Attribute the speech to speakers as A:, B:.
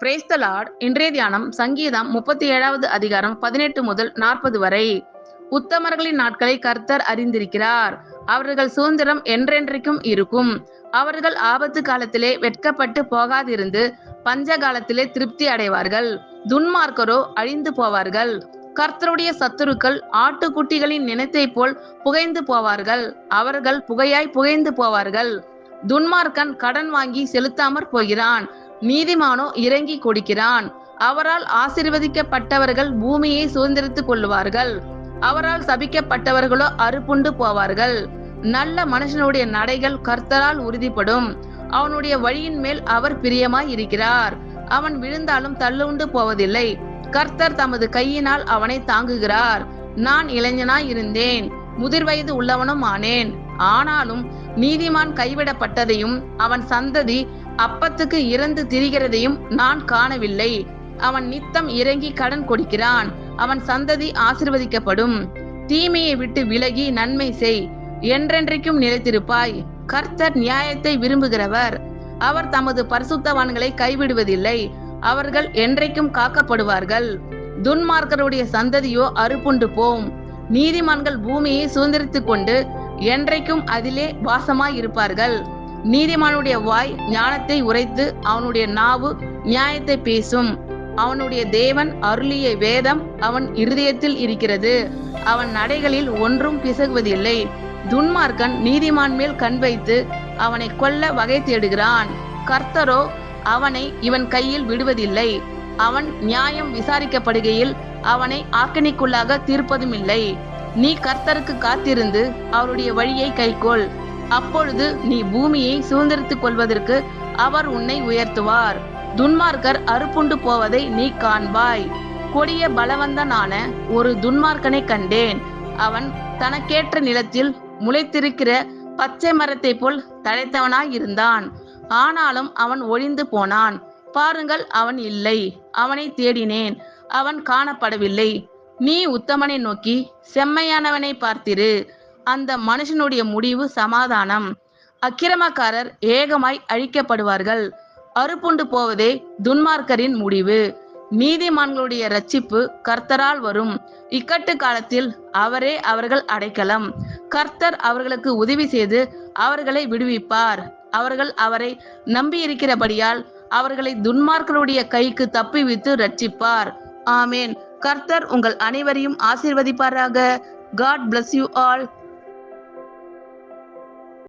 A: Praise the Lord. இன்றைய தியானம் சங்கீதம் 37வது அதிகாரம் 18 முதல் 40 வரை. உத்தமர்களின் நாட்களை கர்த்தர் அறிந்திருக்கிறார். அவர்கள் சுதந்திரம் என்றென்றைக்கும் இருக்கும். அவர்கள் ஆபத்து காலத்திலே வெட்கப்பட்டு போகாதிருந்து பஞ்ச காலத்திலே திருப்தி அடைவார்கள். துன்மார்க்கரோ அழிந்து போவார்கள். கர்த்தருடைய சத்துருக்கள் ஆட்டுக்குட்டிகளின் நினைத்தை போல் புகைந்து போவார்கள். அவர்கள் புகையாய் புகைந்து போவார்கள். துன்மார்க்கன் கடன் வாங்கி செலுத்தாமற் போகிறான். நீதிமானோ இறங்கி கொடுக்கிறான். அவரால் ஆசீர்வதிக்கப்பட்டவர்கள் பூமியை சுதந்திரித்துக் கொள்ளுவார்கள். அவரால் சபிக்கப்பட்டவர்களோ அறுப்புண்டு போவார்கள். நல்ல மனுஷனுடைய நடைகள் கர்த்தரால் உறுதிப்படும். அவனுடைய வழியின் மேல் அவர் பிரியமாய் இருக்கிறார். அவன் விழுந்தாலும் தள்ளுண்டு போவதில்லை. கர்த்தர் தமது கையினால் அவனை தாங்குகிறார். நான் இளைஞனாய் இருந்தேன், முதிர் வயது உள்ளவனும் ஆனேன். ஆனாலும் நீதிமான் கைவிடப்பட்டதையும் அவன் சந்ததி அப்பத்துக்கு இறந்து திரிகிறதையும் நான் காணவில்லை. அவன் நித்தம் இறங்கி கடன் கொடுக்கிறான். அவன் சந்ததி ஆசீர்வதிக்கப்படும். தீமையை விட்டு விலகி நன்மை செய், என்றென்றைக்கும் நிலைத்திருப்பாய். கர்த்தர் நியாயத்தை விரும்புகிறவர். அவர் தமது பரிசுத்தவான்களை கைவிடுவதில்லை. அவர்கள் என்றைக்கும் காக்கப்படுவார்கள். துன்மார்க்கருடைய சந்ததியோ அறுப்புண்டு போம். நீதிமான்கள் பூமியை சுதந்திரித்துக் கொண்டு என்றைக்கும் அதிலே வாசமாய் இருப்பார்கள். நீதிமானுடைய வாய் ஞானத்தை உரைத்து அவனுடைய நாவு நியாயத்தை பேசும். அவனுடைய தேவன் அருளிய வேதம் அவன் இருதயத்தில் இருக்கிறது. அவன் நடைகளில் ஒன்றும் பிசகுவதில்லை. துன்மார்க்கன் நீதிமான் மேல் கண் வைத்து அவனை கொல்ல வகை தேடுகிறான். கர்த்தரோ அவனை இவன் கையில் விடுவதில்லை. அவன் நியாயம் விசாரிக்கப்படுகையில் அவனை ஆக்கினைக்குள்ளாக தீர்ப்பதும் இல்லை. நீ கர்த்தருக்கு காத்திருந்து அவருடைய வழியை கைக்கொள். அப்பொழுது நீ பூமியை சுதந்திரித்துக் கொள்வதற்கு அவர் உன்னை உயர்த்துவார். துன்மார்க்கர் அறுப்புண்டு போவதை நீ காண்பாய். கொடிய பலவந்தனான ஒரு துன்மார்க்கனை கண்டேன். அவன் தனக்கேற்ற நிலத்தில் முளைத்திருக்கிற பச்சை மரத்தை போல் தழைத்தவனாய் இருந்தான். ஆனாலும் அவன் ஒழிந்து போனான். பாருங்கள், அவன் இல்லை. அவனை தேடினேன், அவன் காணப்படவில்லை. நீ உத்தமனை நோக்கி செம்மையானவனை பார்த்திரு. அந்த மனுஷனுடைய முடிவு சமாதானம். அக்கிரமக்காரர் ஏகமாய் அழிக்கப்படுவார்கள். அறுப்புண்டு போவதே துன்மார்க்கரின் முடிவு. நீதிமான்களுடைய இரட்சிப்பு கர்த்தரால் வரும். இக்கட்டு காலத்தில் அவரே அவர்கள் அடைக்கலம். கர்த்தர் அவர்களுக்கு உதவி செய்து அவர்களை விடுவிப்பார். அவர்கள் அவரை நம்பியிருக்கிறபடியால் அவர்களை துன்மார்க்கருடைய கைக்கு தப்புவித்து இரட்சிப்பார். ஆமேன். கர்த்தர் உங்கள் அனைவரையும் ஆசீர்வதிப்பாராக. God bless you all.